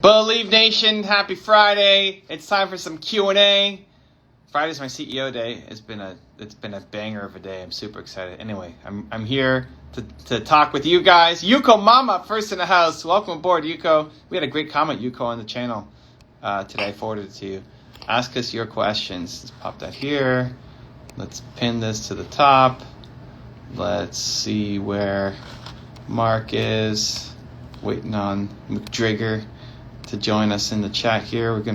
Believe Nation, happy Friday. It's time for some Q&A. Friday's my CEO day. It's been a banger of a day. I'm super excited. Anyway, I'm here to talk with you guys. Yuko Mama, first in the house. Welcome aboard, Yuko. We had a great comment, Yuko, on the channel today. I forwarded it to you. Ask us your questions. Let's pop that here. Let's pin this to the top. Let's see where Mark is. Waiting on mcdrigger to join us in the chat here. We're doing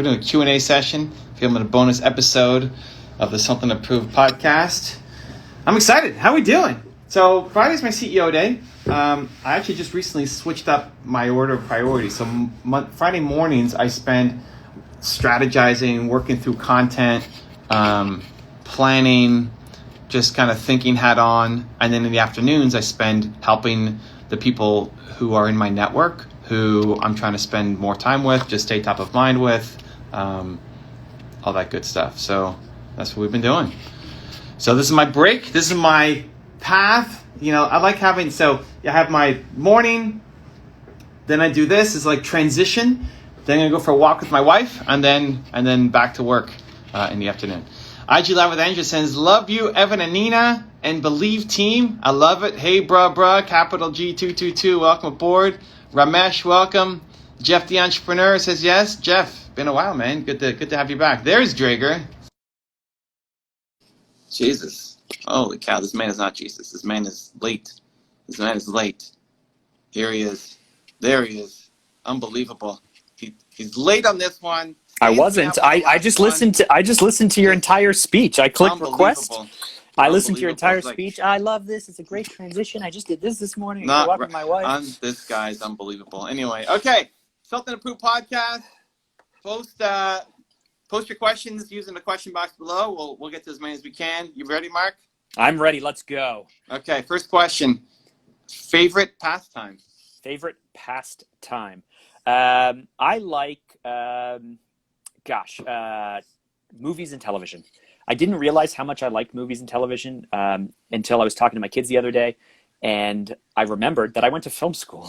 a Q&A session, filming a bonus episode of the Something Approved podcast. I'm excited. How are we doing? So Friday's my CEO day. I actually just recently switched up my order of priority. So Friday mornings I spend strategizing, working through content, planning, just kind of thinking hat on. And then in the afternoons I spend helping the people who are in my network, who I'm trying to spend more time with, just stay top of mind with, all that good stuff. So that's what we've been doing. So this is my break. This is my path. I like having, I have my morning, then I do this. It's like transition. Then I'm going to go for a walk with my wife, and then back to work in the afternoon. IG Live with Andrew says, love you, Evan and Nina, and Believe team. I love it. Hey, bruh, capital G222, welcome aboard. Ramesh, welcome. Jeff the Entrepreneur says yes. Jeff, been a while, man. Good to have you back. There's Drager. Jesus. Holy cow, this man is not Jesus. This man is late. Here he is. There he is. Unbelievable. He's late on this one. I wasn't. I just listened to your entire speech. I clicked request. I listened to your entire speech. I love this. It's a great transition. I just did this morning. I walked with my wife. This guy's unbelievable. Anyway, okay. Something Approved podcast. Post your questions using the question box below. We'll get to as many as we can. You ready, Mark? I'm ready. Let's go. Okay. First question. Favorite pastime? Favorite pastime. I like movies and television. I didn't realize how much I liked movies and television until I was talking to my kids the other day, and I remembered that I went to film school.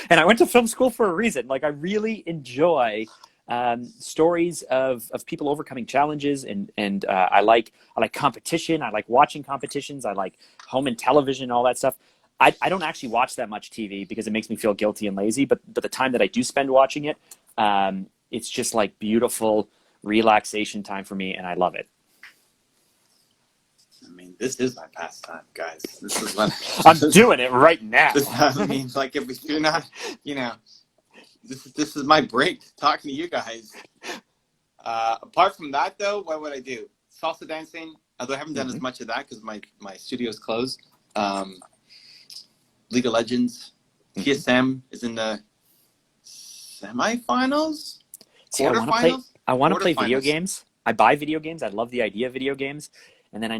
And I went to film school for a reason. Like, I really enjoy stories of people overcoming challenges, and I like competition. I like watching competitions. I like home and television, all that stuff. I don't actually watch that much TV because it makes me feel guilty and lazy, but the time that I do spend watching it, it's just like beautiful relaxation time for me, and I love it. I mean, this is my pastime, guys. This is what I'm doing it right now. Like, if you're not, this is my break, talking to you guys. Apart from that, though, what would I do? Salsa dancing, although I haven't done as much of that because my studio's closed. League of Legends, TSM is in the semifinals. See, I want to play video games. I buy video games. I love the idea of video games, and then I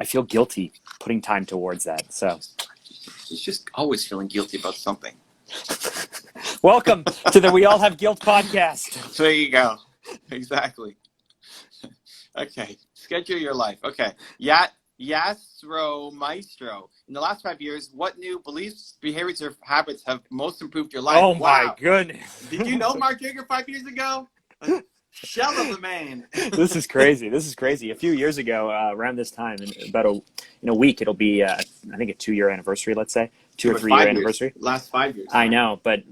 feel guilty putting time towards that. So it's just always feeling guilty about something. Welcome to the We All Have Guilt podcast. There you go. Exactly. Okay. Schedule your life. Okay. Maestro. In the last 5 years, what new beliefs, behaviors, or habits have most improved your life? Oh, wow. My goodness. Did you know Mark Yeager 5 years ago? Shell of the man. This is crazy. A few years ago, around this time, in a week, it'll be, I think, a 2-year anniversary, let's say. 2 or 3 year anniversary. Last 5 years. I know, but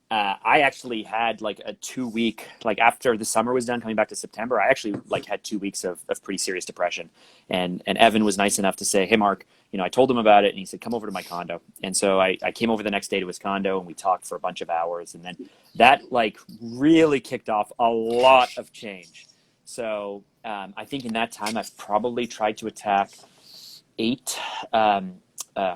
I actually had like a 2-week, like after the summer was done, coming back to September, I actually had 2 weeks of pretty serious depression. And Evan was nice enough to say, hey, Mark, I told him about it, and he said, come over to my condo. And so I came over the next day to his condo, and we talked for a bunch of hours. And then that really kicked off a lot of change. So I think in that time, I've probably tried to attack 8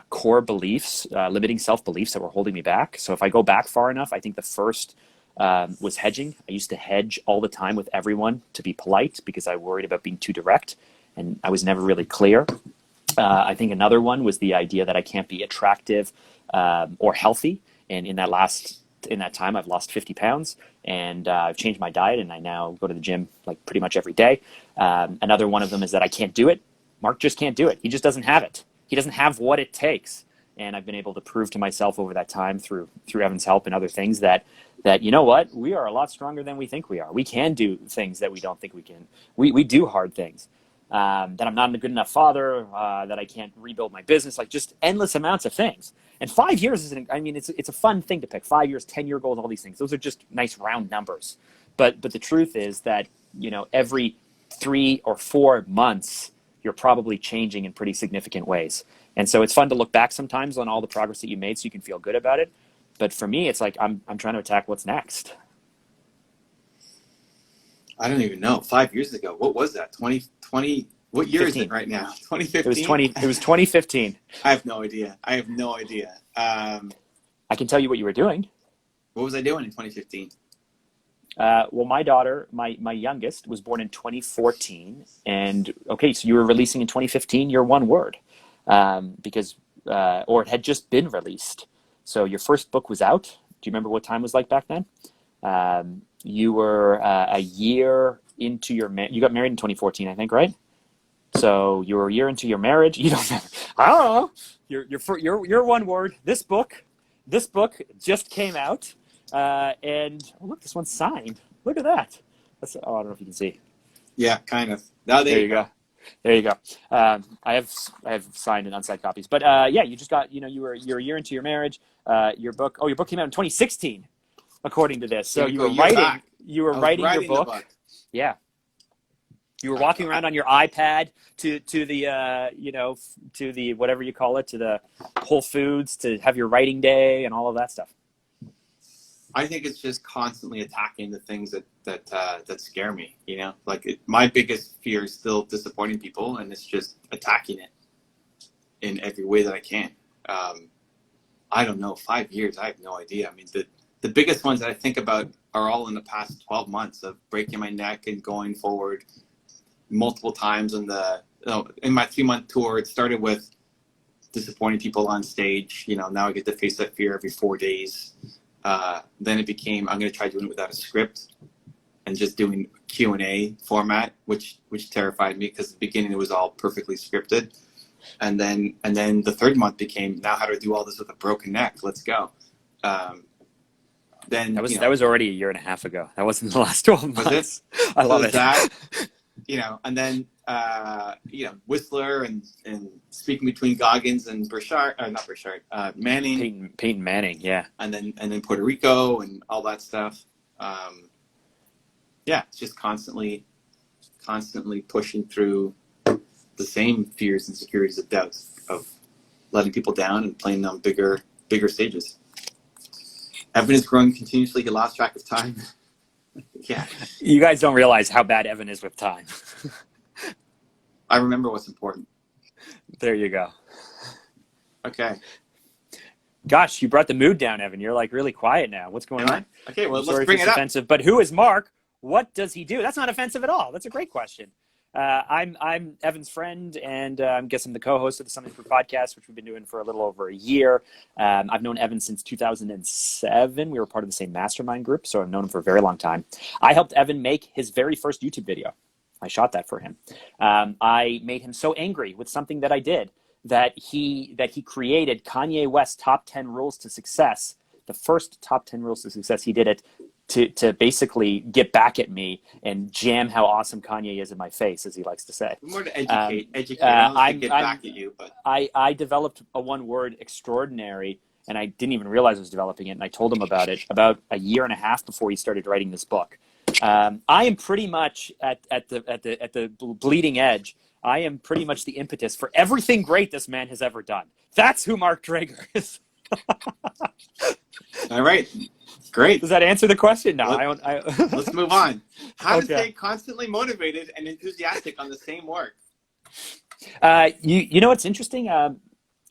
core beliefs, limiting self-beliefs that were holding me back. So if I go back far enough, I think the first was hedging. I used to hedge all the time with everyone to be polite because I worried about being too direct, and I was never really clear. I think another one was the idea that I can't be attractive or healthy. And in that time, I've lost 50 pounds, and I've changed my diet, and I now go to the gym pretty much every day. Another one of them is that I can't do it. Mark just can't do it. He just doesn't have it. He doesn't have what it takes. And I've been able to prove to myself over that time through Evan's help and other things that you know what, we are a lot stronger than we think we are. We can do things that we don't think we can. We do hard things. That I'm not a good enough father, that I can't rebuild my business, like just endless amounts of things. And 5 years isn't, I mean, it's a fun thing to pick. 5 years, 10-year goals, all these things. Those are just nice round numbers. But the truth is that, you know, every 3 or 4 months, you're probably changing in pretty significant ways. And so it's fun to look back sometimes on all the progress that you made so you can feel good about it. But for me, it's like I'm trying to attack what's next. I don't even know. 5 years ago, what was that? 2020? What year 15. Is it right now? 2015? It was 2015. I have no idea. I can tell you what you were doing. What was I doing in 2015? Well, my daughter, my youngest, was born in 2014. And, okay, so you were releasing in 2015 your one word. Because it had just been released. So your first book was out. Do you remember what time was like back then? You were a year into your you got married in 2014, I think, right? So you were a year into your marriage. You don't remember. I don't know. Your one word. This book just came out, and look, this one's signed. Look at that. I don't know if you can see. Yeah, kind of. Now there you go. There you go. I have signed and unsigned copies. But yeah, you just got, you're a year into your marriage. Your book came out in 2016, according to this. So you were writing your book. Yeah. You were walking around on your iPad to the whatever you call it, to the Whole Foods to have your writing day and all of that stuff. I think it's just constantly attacking the things that scare me. My biggest fear is still disappointing people, and it's just attacking it in every way that I can. I don't know, 5 years, I have no idea. I mean, the biggest ones that I think about are all in the past 12 months of breaking my neck and going forward multiple times in my 3-month tour. It started with disappointing people on stage. Now I get to face that fear every 4 days. Then it became, I'm going to try doing it without a script and just doing Q&A format, which terrified me because at the beginning it was all perfectly scripted. And then the 3rd month became, now how do I do all this with a broken neck? Let's go. Then that was already a year and a half ago. That wasn't the last 12 months. Was it? I love it. That, and then Whistler and speaking between Goggins and Manning. Peyton Manning, yeah. And then Puerto Rico and all that stuff. It's just constantly pushing through the same fears, insecurities, and doubts of letting people down and playing on bigger stages. Evan is growing continuously. He lost track of time. Yeah. You guys don't realize how bad Evan is with time. I remember what's important. There you go. Okay. Gosh, you brought the mood down, Evan. You're like really quiet now. What's going on? Okay, well, let's bring it up. Offensive, but who is Mark? What does he do? That's not offensive at all. That's a great question. I'm Evan's friend, and I'm guessing the co-host of the Something for podcast, which we've been doing for a little over a year. I've known Evan since 2007. We were part of the same mastermind group, so I've known him for a very long time. I helped Evan make his very first YouTube video. I shot that for him. I made him so angry with something that I did that he created Kanye West's top 10 rules to success. The first top 10 rules to success. He did it to basically get back at me and jam how awesome Kanye is in my face, as he likes to say. More to educate. I don't get back at you, but I developed a one-word extraordinary, and I didn't even realize I was developing it. And I told him about it about a year and a half before he started writing this book. I am pretty much at the bleeding edge. I am pretty much the impetus for everything great this man has ever done. That's who Mark Drager is. All right. Great. Does that answer the question? No, let's move on. How to stay constantly motivated and enthusiastic on the same work? You know what's interesting? I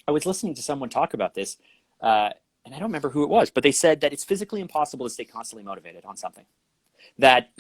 was listening to someone talk about this, and I don't remember who it was, but they said that it's physically impossible to stay constantly motivated on something. That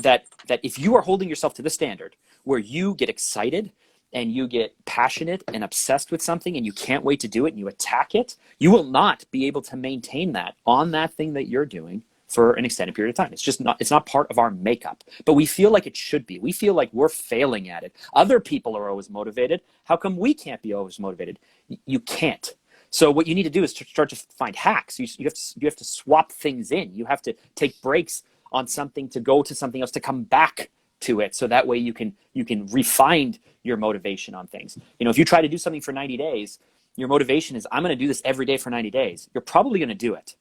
if you are holding yourself to the standard where you get excited and you get passionate and obsessed with something and you can't wait to do it and you attack it, you will not be able to maintain that on that thing that you're doing for an extended period of time. It's not part of our makeup, but we feel like it should be. We feel like we're failing at it. Other people are always motivated. How come we can't be always motivated? You can't. So what you need to do is to start to find hacks. You have to swap things in. You have to take breaks on something to go to something else to come back to it. So that way you can refine your motivation on things. If you try to do something for 90 days, your motivation is, I'm going to do this every day for 90 days. You're probably going to do it.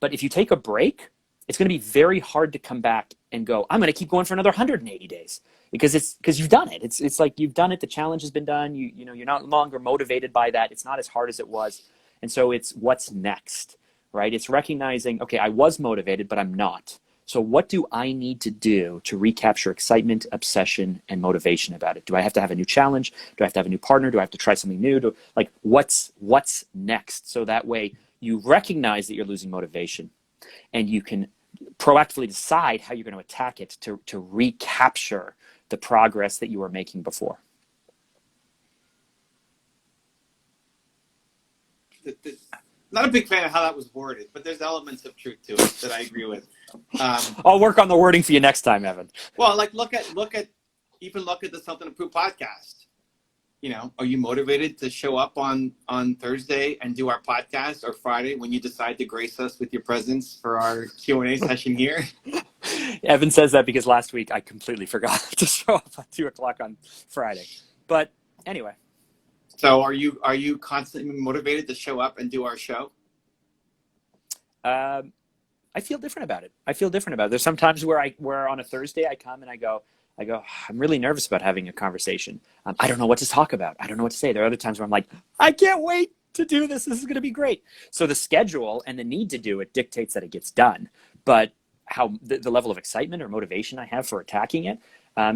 But if you take a break, it's going to be very hard to come back and go, I'm going to keep going for another 180 days because you've done it. It's like you've done it. The challenge has been done. You're not longer motivated by that. It's not as hard as it was. And so it's what's next, right? It's recognizing, okay, I was motivated, but I'm not. So what do I need to do to recapture excitement, obsession, and motivation about it? Do I have to have a new challenge? Do I have to have a new partner? Do I have to try something new? What's next? So that way you recognize that you're losing motivation and you can proactively decide how you're going to attack it to recapture the progress that you were making before. Not a big fan of how that was worded, but there's elements of truth to it that I agree with. I'll work on the wording for you next time, Evan. Well, like look at the Something to Prove podcast. Are you motivated to show up on Thursday and do our podcast, or Friday when you decide to grace us with your presence for our Q&A session here? Evan says that because last week I completely forgot to show up at 2:00 on Friday. But anyway. So are you constantly motivated to show up and do our show? I feel different about it. There's some times where on a Thursday I come and I go, I'm really nervous about having a conversation. I don't know what to talk about. I don't know what to say. There are other times where I'm like, I can't wait to do this. This is going to be great. So the schedule and the need to do it dictates that it gets done. But how the level of excitement or motivation I have for attacking it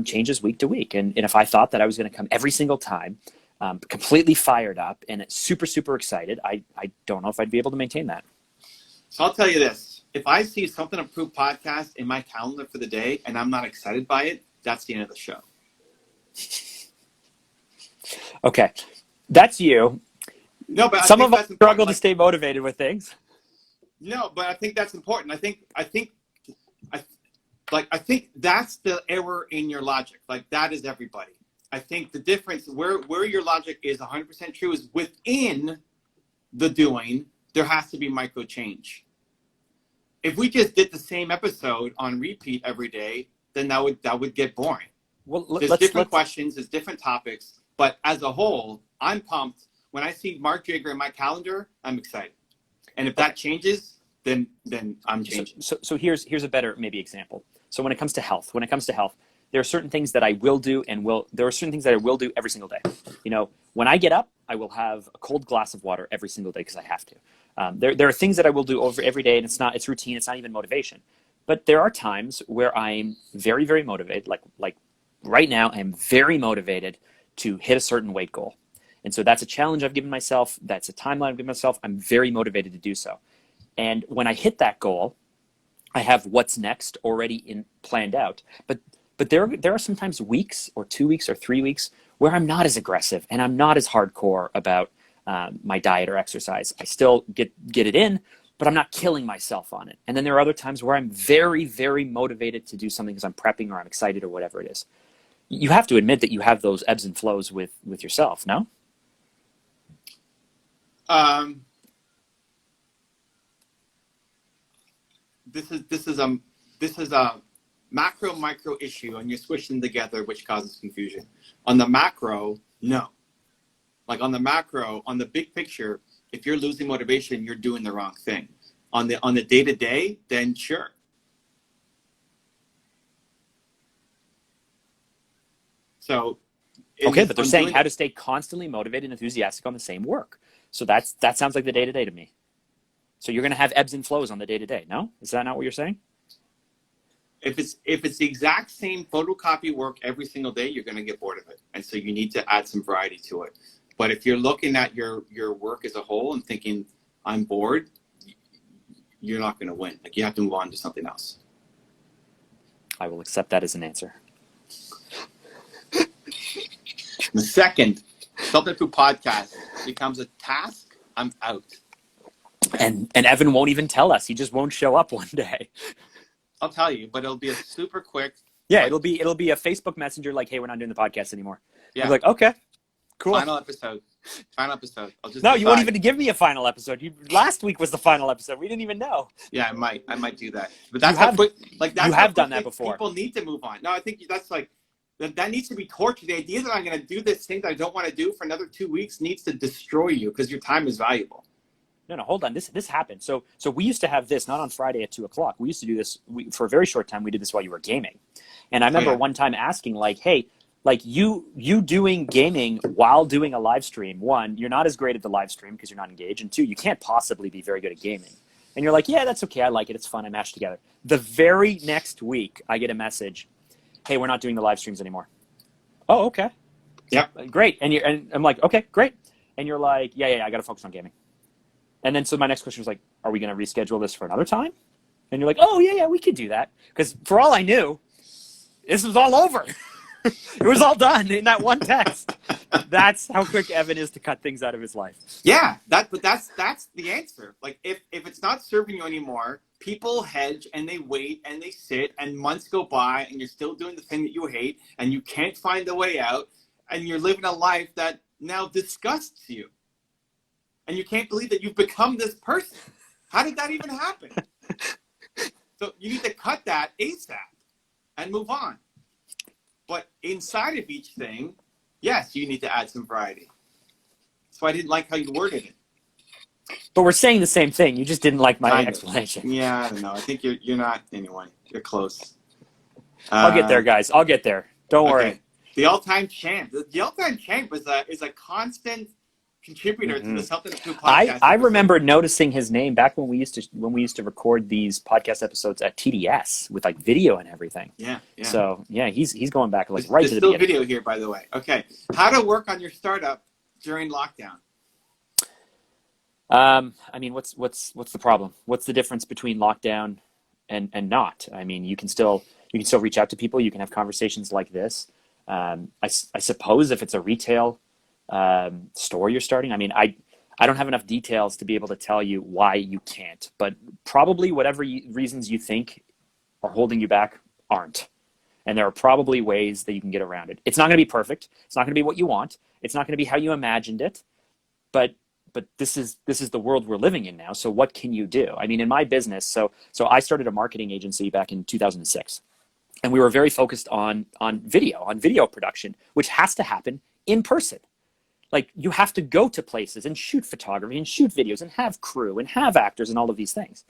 changes week to week. And if I thought that I was going to come every single time, completely fired up and super, super excited, I don't know if I'd be able to maintain that. So I'll tell you this. If I see Something to Prove podcast in my calendar for the day and I'm not excited by it, that's the end of the show. Okay. That's you. No, but some of us struggle to stay motivated with things. No, but I think that's important. I think that's the error in your logic. Like, that is everybody. I think the difference where your logic is 100% true is within the doing, there has to be micro change. If we just did the same episode on repeat every day, then that would get boring. Well, there's different questions, there's different topics, but as a whole, I'm pumped. When I see Mcdrigger in my calendar, I'm excited. And if that changes, then I'm changing. So here's a better maybe example. So when it comes to health, there are certain things that I will do there are certain things that I will do every single day. When I get up, I will have a cold glass of water every single day because I have to. There are things that I will do every day, and it's routine. It's not even motivation. But there are times where I'm very, very motivated. Like right now, I am very motivated to hit a certain weight goal. And so that's a challenge I've given myself. That's a timeline I've given myself. I'm very motivated to do so. And when I hit that goal, I have what's next already planned out. But there are sometimes weeks or 2 weeks or 3 weeks where I'm not as aggressive and I'm not as hardcore about my diet or exercise. I still get it in, but I'm not killing myself on it. And then there are other times where I'm very, very motivated to do something because I'm prepping or I'm excited or whatever it is. You have to admit that you have those ebbs and flows with yourself, no? This is a macro micro issue, and you're squishing them together, which causes confusion. On the macro, no. Like on the macro, on the big picture, if you're losing motivation, you're doing the wrong thing. On the day-to-day, then sure. So okay, but they're saying how to stay constantly motivated and enthusiastic on the same work. So that sounds like the day-to-day to me. So you're going to have ebbs and flows on the day-to-day, no? Is that not what you're saying? If it's the exact same photocopy work every single day, you're going to get bored of it. And so you need to add some variety to it. But if you're looking at your work as a whole and thinking, I'm bored, you're not going to win. Like, you have to move on to something else. I will accept that as an answer. The second Something to Prove podcast becomes a task, I'm out. And Evan won't even tell us. He just won't show up one day. I'll tell you, but it'll be a super quick. Yeah, it'll be a Facebook Messenger like, hey, we're not doing the podcast anymore. Yeah. I'm like, okay, cool. Final episode. Final episode. I'll just No, decide. you won't even give me a final episode. Last week was the final episode. We didn't even know. Yeah, I might do that. But that's have done that before. People need to move on. No, I think that's like that needs to be torture. The idea that I'm going to do this thing that I don't want to do for another 2 weeks needs to destroy you because your time is valuable. No, hold on. This happened. So we used to have this not on Friday at 2:00. We used to do this for a very short time. We did this while you were gaming, and I remember one time asking like, "Hey, like you doing gaming while doing a live stream. One, you're not as great at the live stream because you're not engaged, and two, you can't possibly be very good at gaming." And you're like, "Yeah, that's okay. I like it. It's fun. I mash together." The very next week, I get a message, "Hey, we're not doing the live streams anymore." Oh, okay. Yeah. Great. And I'm like, okay, great. And you're like, yeah, I got to focus on gaming. And then so my next question was like, are we going to reschedule this for another time? And you're like, oh, yeah, we could do that. Because for all I knew, this was all over. It was all done in that one text. That's how quick Evan is to cut things out of his life. Yeah, that's the answer. Like if it's not serving you anymore, people hedge and they wait and they sit and months go by and you're still doing the thing that you hate and you can't find a way out and you're living a life that now disgusts you. And you can't believe that you've become this person. How did that even happen? So you need to cut that ASAP and move on. But inside of each thing, yes, you need to add some variety. So I didn't like how you worded it. But we're saying the same thing. You just didn't like my explanation. Yeah, I don't know. I think you're not anyway. You're close. I'll get there, guys. I'll get there. Don't worry. The all-time champ. The all-time champ is a constant contributor to the Celtic podcast. I remember noticing his name back when we used to record these podcast episodes at TDS with like video and everything. Yeah. So yeah, he's going back like right to the beginning. There's still video here, by the way. Okay, how to work on your startup during lockdown? I mean, what's the problem? What's the difference between lockdown and not? I mean, you can still reach out to people. You can have conversations like this. I suppose if it's a retail store you're starting, I mean, I don't have enough details to be able to tell you why you can't, but probably whatever reasons you think are holding you back aren't. And there are probably ways that you can get around it. It's not going to be perfect. It's not going to be what you want. It's not going to be how you imagined it, but this is the world we're living in now. So what can you do? I mean, in my business, so I started a marketing agency back in 2006, and we were very focused on video production, which has to happen in person. Like you have to go to places and shoot photography and shoot videos and have crew and have actors and all of these things.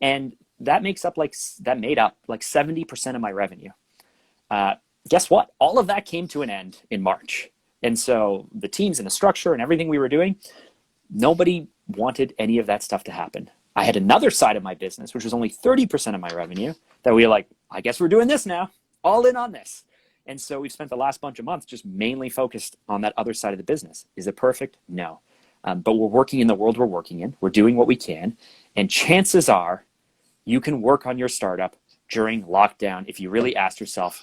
And that made up like 70% of my revenue. Guess what? All of that came to an end in March. And so the teams and the structure and everything we were doing, nobody wanted any of that stuff to happen. I had another side of my business, which was only 30% of my revenue, that we were like, I guess we're doing this now, all in on this. And so we've spent the last bunch of months just mainly focused on that other side of the business. Is it perfect? No. But we're working in the world we're working in. We're doing what we can. And chances are you can work on your startup during lockdown if you really ask yourself,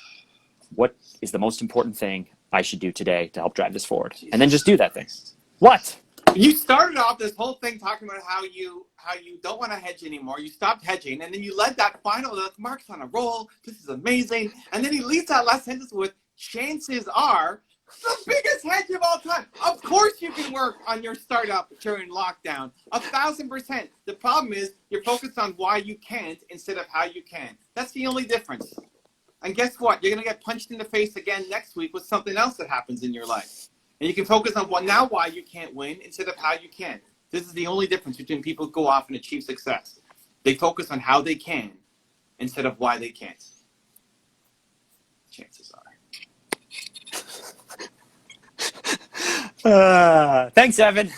what is the most important thing I should do today to help drive this forward? And then just do that thing. What? You started off this whole thing talking about how you don't want to hedge anymore. You stopped hedging, and then you led that final. Mark's on a roll. This is amazing. And then he leads that last sentence with, chances are, the biggest hedge of all time. Of course you can work on your startup during lockdown. 1,000%. The problem is you're focused on why you can't instead of how you can. That's the only difference. And guess what? You're going to get punched in the face again next week with something else that happens in your life. And you can focus on why you can't win instead of how you can. This is the only difference between people who go off and achieve success. They focus on how they can instead of why they can't. Chances are. Thanks, Evan.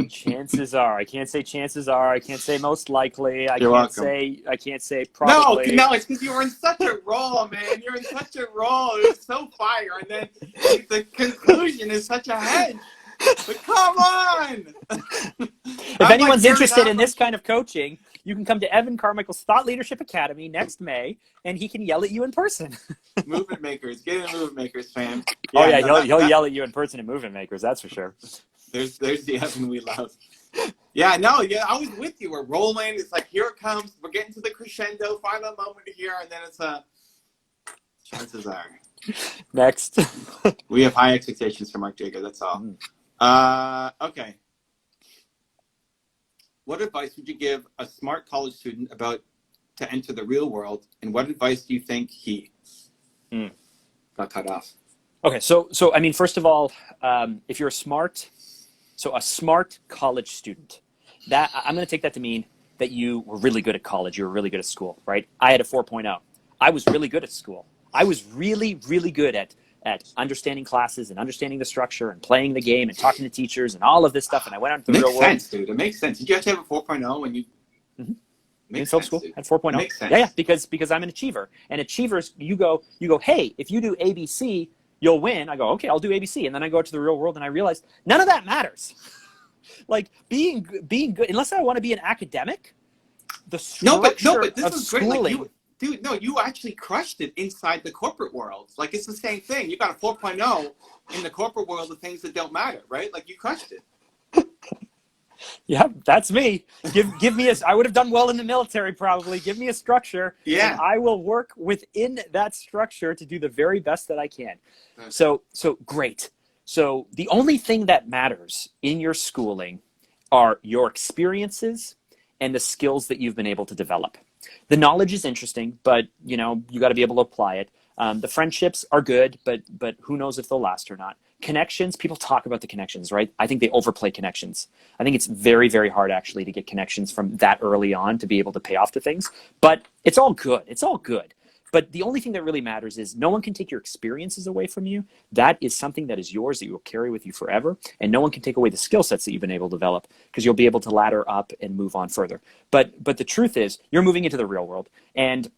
Chances are. I can't say chances are. I can't say most likely. I can't say probably. No, it's because you were in such a roll, man. You're in such a roll. It was so fire. And then the conclusion is such a hedge. But come on! If anyone's interested in this kind of coaching, you can come to Evan Carmichael's Thought Leadership Academy next May, and he can yell at you in person. Movement Makers. Get in Movement Makers, fam. Yeah, he'll yell at you in person in Movement Makers, that's for sure. There's the Evan we love. Yeah, I was with you. We're rolling. It's like, here it comes. We're getting to the crescendo, final moment here, and then it's chances are. Next. We have high expectations for mcdrigger. That's all. Okay. What advice would you give a smart college student about to enter the real world, and what advice do you think he got cut off? Okay, so I mean, first of all, if you're a smart college student, that I'm going to take that to mean that you were really good at college, you were really good at school, right? I had a 4.0. I was really good at school. I was really, really good at understanding classes and understanding the structure and playing the game and talking to teachers and all of this stuff. And I went out into the real world. Makes sense, dude. It makes sense. Did you have to have a 4.0 when you? In film school dude. at 4.0. Makes sense. Yeah, because I'm an achiever. And achievers, you go, hey, if you do ABC, you'll win. I go, okay, I'll do ABC. And then I go to the real world and I realize none of that matters. Like being good, unless I want to be an academic, the structure but this of is schooling. great. Like dude, no, you actually crushed it inside the corporate world. Like it's the same thing. You got a 4.0 in the corporate world of things that don't matter, right? Like you crushed it. Yeah, that's me. Give me I would have done well in the military probably. Give me a structure, and I will work within that structure to do the very best that I can. Okay. So great. So the only thing that matters in your schooling are your experiences and the skills that you've been able to develop. The knowledge is interesting, but you got to be able to apply it. The friendships are good, but who knows if they'll last or not. Connections, people talk about the connections, right? I think they overplay connections. I think it's very, very hard actually to get connections from that early on to be able to pay off to things, but it's all good. It's all good. But the only thing that really matters is no one can take your experiences away from you. That is something that is yours that you will carry with you forever. And no one can take away the skill sets that you've been able to develop because you'll be able to ladder up and move on further. But the truth is you're moving into the real world, and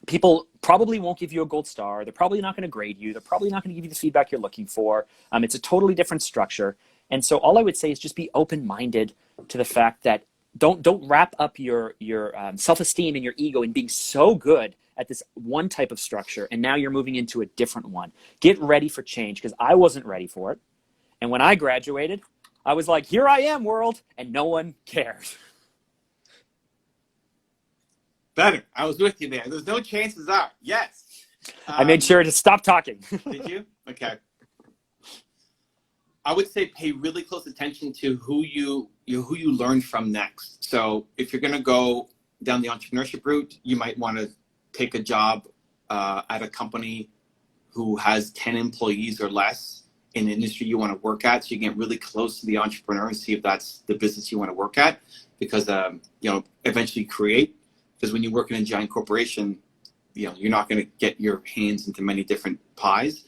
people probably won't give you a gold star. They're probably not going to grade you. They're probably not going to give you the feedback you're looking for. It's a totally different structure. And so all I would say is just be open-minded to the fact that don't wrap up your self-esteem and your ego in being so good at this one type of structure, and now you're moving into a different one. Get ready for change, because I wasn't ready for it. And when I graduated, I was like, here I am, world, and no one cares. Better. I was with you there. There's no chances are. Yes. I made sure to stop talking. Did you? Okay. I would say pay really close attention to who you learn from next. So if you're going to go down the entrepreneurship route, you might want to take a job at a company who has 10 employees or less in the industry you want to work at, so you get really close to the entrepreneur and see if that's the business you want to work at, because eventually create. Because when you work in a giant corporation, you're not going to get your hands into many different pies.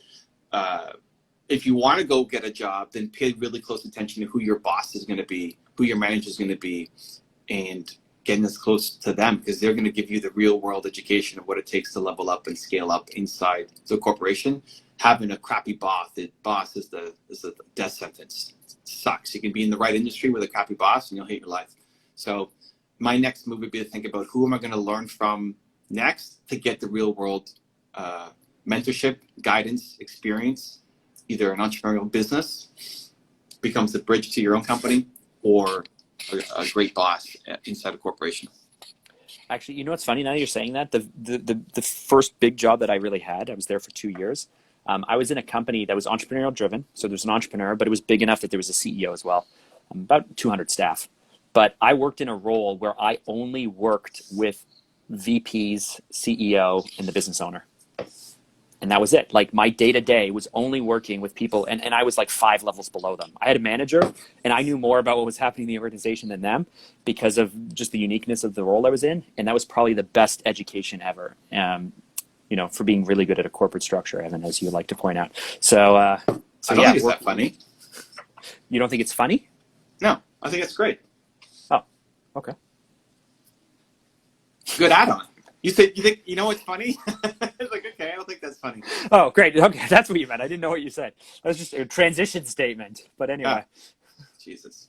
If you want to go get a job, then pay really close attention to who your boss is going to be, who your manager is going to be, and getting as close to them, because they're going to give you the real world education of what it takes to level up and scale up inside the corporation. Having a crappy boss is the death sentence. It sucks. You can be in the right industry with a crappy boss and you'll hate your life. So my next move would be to think about who am I going to learn from next to get the real world mentorship, guidance, experience. Either an entrepreneurial business becomes the bridge to your own company, or a great boss inside a corporation. Actually, you know what's funny now you're saying that? The first big job that I really had, I was there for 2 years. I was in a company that was entrepreneurial driven. So there's an entrepreneur, but it was big enough that there was a CEO as well, about 200 staff. But I worked in a role where I only worked with VPs, CEO, and the business owner. And that was it. Like my day-to-day was only working with people, and I was like 5 levels below them. I had a manager, and I knew more about what was happening in the organization than them because of just the uniqueness of the role I was in. And that was probably the best education ever, for being really good at a corporate structure, Evan, as you like to point out. So I don't think it's that funny. You don't think it's funny? No, I think it's great. Oh, okay. Good add-on. You think what's funny? It's like, okay, I don't think that's funny. Oh, great. Okay, that's what you meant. I didn't know what you said. That was just a transition statement. But anyway. Jesus.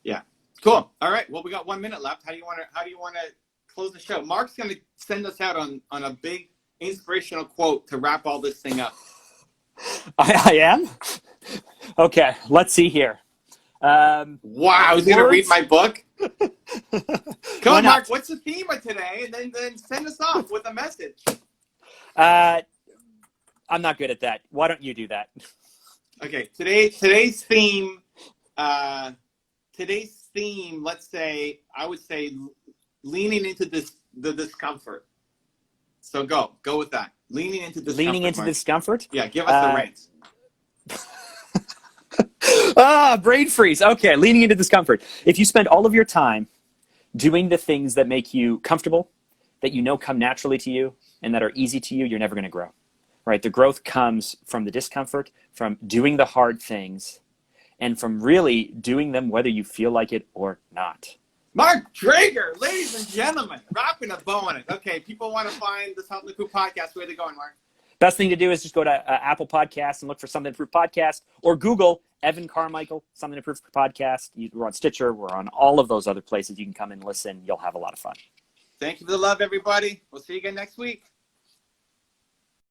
Yeah. Cool. All right. Well, we got 1 minute left. How do you want to close the show? Mark's going to send us out on a big inspirational quote to wrap all this thing up. I am? Okay, let's see here. Wow, he's going to read my book? Come on, Mark, what's the theme of today? And then send us off with a message. I'm not good at that. Why don't you do that? Okay, today's theme, let's say, I would say leaning into the discomfort. So go with that. Leaning into discomfort. Leaning into Mark. discomfort? Yeah, give us the reins. Brain freeze. Okay, leaning into discomfort. If you spend all of your time doing the things that make you comfortable, that you know come naturally to you, and that are easy to you, you're never going to grow. Right? The growth comes from the discomfort, from doing the hard things, and from really doing them whether you feel like it or not. mcdrigger, ladies and gentlemen, dropping a bow on it. Okay, people want to find the Something to Prove podcast. Where are they going, Mark? Best thing to do is just go to Apple Podcasts and look for Something to Prove podcast, or Google Evan Carmichael, Something to Prove podcast. We're on Stitcher. We're on all of those other places. You can come and listen. You'll have a lot of fun. Thank you for the love, everybody. We'll see you again next week.